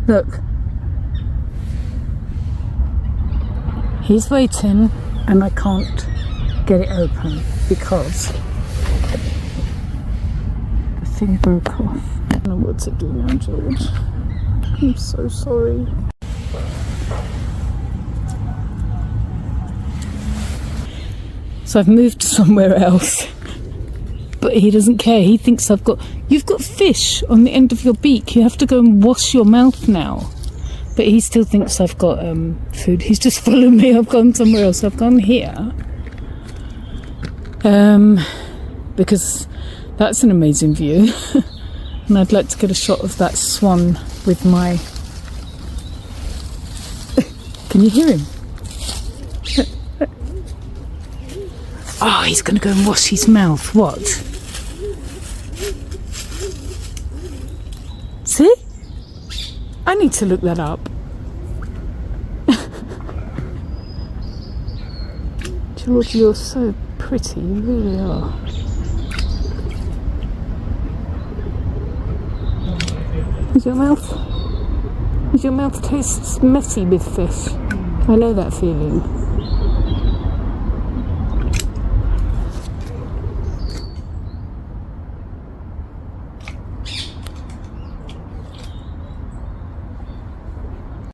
Look. He's waiting and I can't get it open because the thing broke off. I don't know what to do now, George. I'm so sorry. So I've moved somewhere else. But he doesn't care. He thinks you've got fish on the end of your beak. You have to go and wash your mouth now. But he still thinks I've got food. He's just followed me. I've gone somewhere else. I've gone here. Because that's an amazing view. And I'd like to get a shot of that swan with my... Can you hear him? Oh, he's going to go and wash his mouth. What? See? I need to look that up. George, you're so pretty. You really are. Is your mouth tastes messy with fish? I know that feeling.